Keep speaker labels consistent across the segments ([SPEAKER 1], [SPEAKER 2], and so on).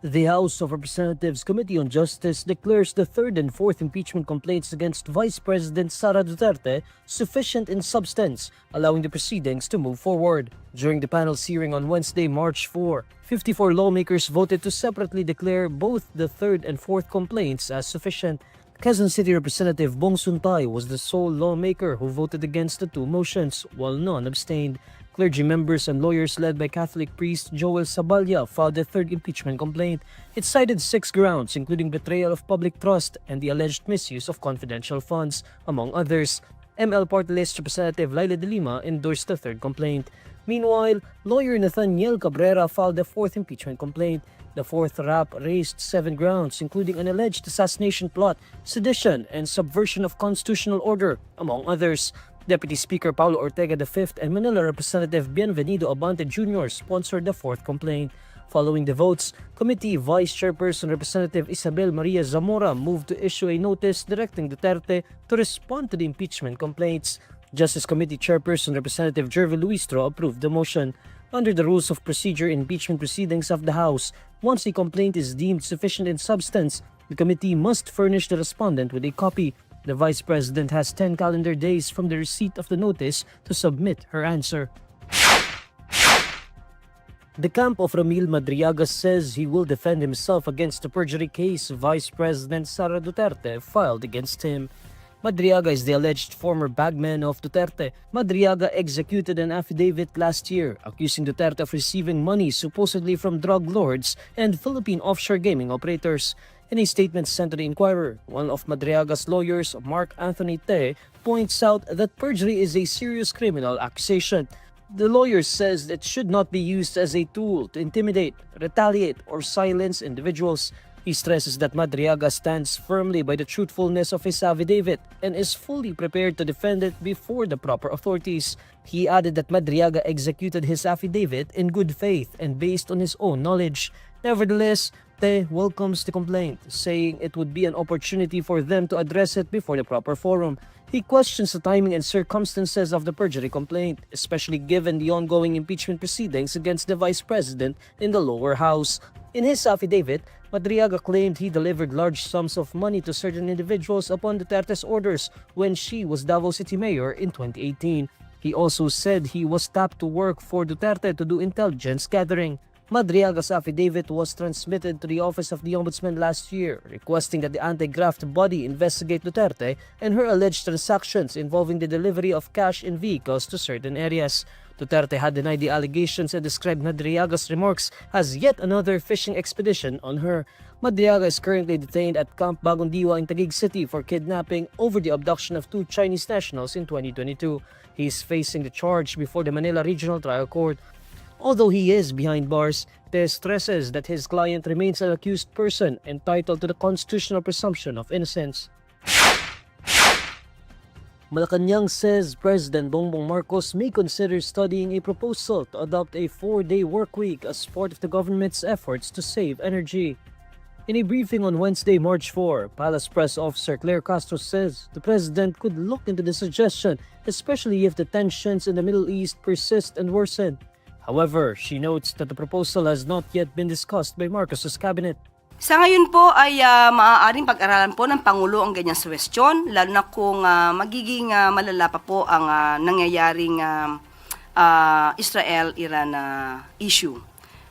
[SPEAKER 1] The House of Representatives Committee on Justice declares the third and fourth impeachment complaints against Vice President Sara Duterte sufficient in substance, allowing the proceedings to move forward. During the panel's hearing on Wednesday, March 4, 54 lawmakers voted to separately declare both the third and fourth complaints as sufficient. Quezon City Representative Bong Suntay was the sole lawmaker who voted against the two motions, while none abstained. Clergy members and lawyers led by Catholic priest Joel Sabalya filed the third impeachment complaint. It cited 6 grounds, including betrayal of public trust and the alleged misuse of confidential funds, among others. ML Party List Representative Laila de Lima endorsed the third complaint. Meanwhile, lawyer Nathaniel Cabrera filed the fourth impeachment complaint. The fourth rap raised 7 grounds, including an alleged assassination plot, sedition, and subversion of constitutional order, among others. Deputy Speaker Paulo Ortega V and Manila Representative Bienvenido Abante Jr. sponsored the fourth complaint. Following the votes, Committee Vice Chairperson Representative Isabel Maria Zamora moved to issue a notice directing Duterte to respond to the impeachment complaints. Justice Committee Chairperson Representative Jervy Luistro approved the motion. Under the rules of procedure in impeachment proceedings of the House, once a complaint is deemed sufficient in substance, the committee must furnish the respondent with a copy. The Vice President has 10 calendar days from the receipt of the notice to submit her answer. The camp of Ramil Madriaga says he will defend himself against the perjury case Vice President Sara Duterte filed against him. Madriaga is the alleged former bagman of Duterte. Madriaga executed an affidavit last year accusing Duterte of receiving money supposedly from drug lords and Philippine offshore gaming operators. In a statement sent to the Inquirer, one of Madriaga's lawyers, Mark Anthony Te, points out that perjury is a serious criminal accusation. The lawyer says it should not be used as a tool to intimidate, retaliate, or silence individuals. He stresses that Madriaga stands firmly by the truthfulness of his affidavit and is fully prepared to defend it before the proper authorities. He added that Madriaga executed his affidavit in good faith and based on his own knowledge. Nevertheless, Te welcomes the complaint, saying it would be an opportunity for them to address it before the proper forum. He questions the timing and circumstances of the perjury complaint, especially given the ongoing impeachment proceedings against the Vice President in the lower house. In his affidavit, Madriaga claimed he delivered large sums of money to certain individuals upon Duterte's orders when she was Davao City Mayor in 2018. He also said he was tapped to work for Duterte to do intelligence gathering. Madriaga's affidavit was transmitted to the Office of the Ombudsman last year, requesting that the anti-graft body investigate Duterte and her alleged transactions involving the delivery of cash in vehicles to certain areas. Duterte had denied the allegations and described Madriaga's remarks as yet another fishing expedition on her. Madriaga is currently detained at Camp Bagong Diwa in Taguig City for kidnapping over the abduction of 2 Chinese nationals in 2022. He is facing the charge before the Manila Regional Trial Court. Although he is behind bars, Te stresses that his client remains an accused person entitled to the constitutional presumption of innocence. Malacanang says President Bongbong Marcos may consider studying a proposal to adopt a 4-day workweek as part of the government's efforts to save energy. In a briefing on Wednesday, March 4, Palace Press Officer Claire Castro says the president could look into the suggestion, especially if the tensions in the Middle East persist and worsen. However, she notes that the proposal has not yet been discussed by Marcos's cabinet.
[SPEAKER 2] Sa ngayon po ay maaaring pag-aralan po ng Pangulo ang ganyang suwestyon, lalo na kung magiging malala pa po ang nangyayaring Israel-Iran issue.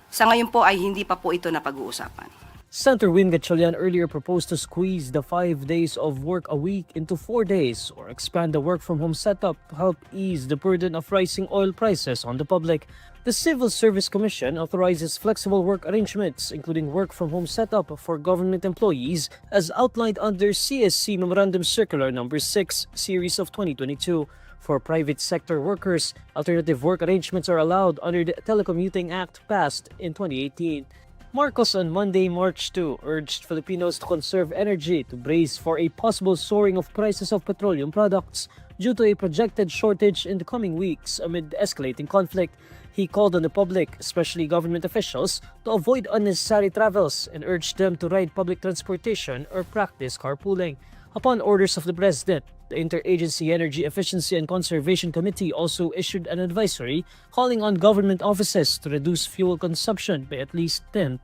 [SPEAKER 2] Sa ngayon po ay hindi pa po ito napag-uusapan.
[SPEAKER 1] Senator Win Gatchalian earlier proposed to squeeze the 5 days of work a week into 4 days or expand the work-from-home setup to help ease the burden of rising oil prices on the public. The Civil Service Commission authorizes flexible work arrangements, including work-from-home setup for government employees, as outlined under CSC Memorandum Circular No. 6, Series of 2022. For private sector workers, alternative work arrangements are allowed under the Telecommuting Act passed in 2018. Marcos on Monday, March 2, urged Filipinos to conserve energy to brace for a possible soaring of prices of petroleum products due to a projected shortage in the coming weeks amid escalating conflict. He called on the public, especially government officials, to avoid unnecessary travels and urged them to ride public transportation or practice carpooling. Upon orders of the President, the Interagency Energy Efficiency and Conservation Committee also issued an advisory calling on government offices to reduce fuel consumption by at least 10%.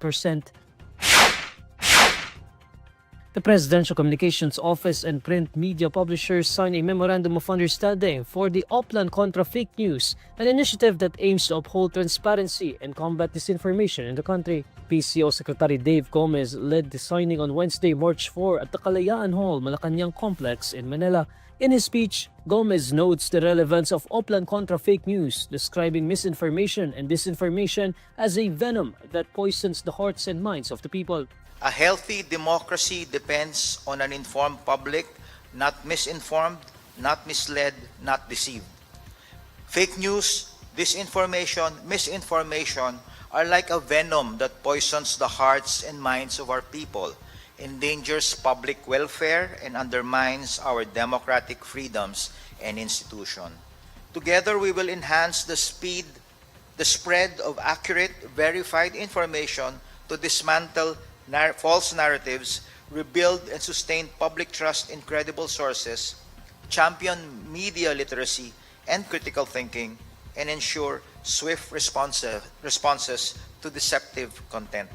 [SPEAKER 1] The Presidential Communications Office and print media publishers signed a Memorandum of Understanding for the Oplan Contra Fake News, an initiative that aims to uphold transparency and combat disinformation in the country. PCO Secretary Dave Gomez led the signing on Wednesday, March 4 at the Kalayaan Hall, Malacanang Complex in Manila. In his speech, Gomez notes the relevance of Oplan Contra Fake News, describing misinformation and disinformation as a venom that poisons the hearts and minds of the people.
[SPEAKER 3] A healthy democracy depends on an informed public, not misinformed, not misled, not deceived. Fake news, disinformation, misinformation are like a venom that poisons the hearts and minds of our people, endangers public welfare, and undermines our democratic freedoms and institutions. Together, we will enhance the spread of accurate, verified information to dismantle false narratives, rebuild and sustain public trust in credible sources, champion media literacy and critical thinking, and ensure swift responses to deceptive content.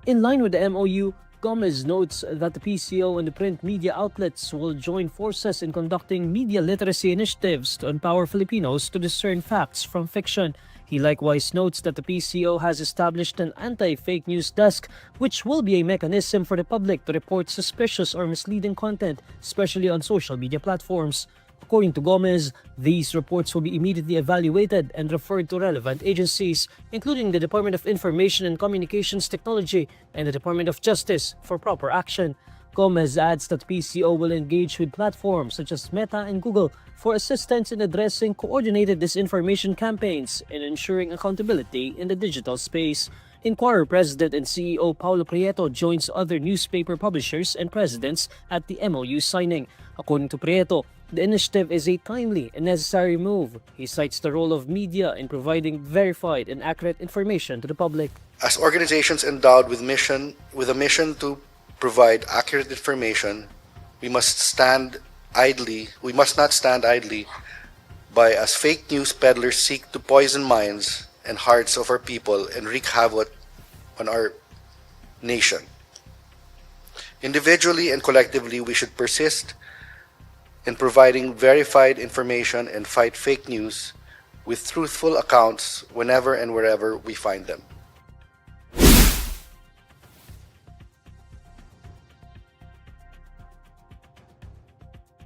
[SPEAKER 1] In line with the MOU, Gomez notes that the PCO and the print media outlets will join forces in conducting media literacy initiatives to empower Filipinos to discern facts from fiction. He likewise notes that the PCO has established an anti-fake news desk, which will be a mechanism for the public to report suspicious or misleading content, especially on social media platforms. According to Gomez, these reports will be immediately evaluated and referred to relevant agencies, including the Department of Information and Communications Technology and the Department of Justice, for proper action. Gomez adds that PCO will engage with platforms such as Meta and Google for assistance in addressing coordinated disinformation campaigns and ensuring accountability in the digital space. Inquirer President and CEO Paulo Prieto joins other newspaper publishers and presidents at the MOU signing. According to Prieto, the initiative is a timely and necessary move. He cites the role of media in providing verified and accurate information to the public.
[SPEAKER 4] As organizations endowed with a mission to provide accurate information, we must not stand idly by as fake news peddlers seek to poison minds and hearts of our people and wreak havoc on our nation. Individually and collectively, we should persist in providing verified information and fight fake news with truthful accounts whenever and wherever we find them.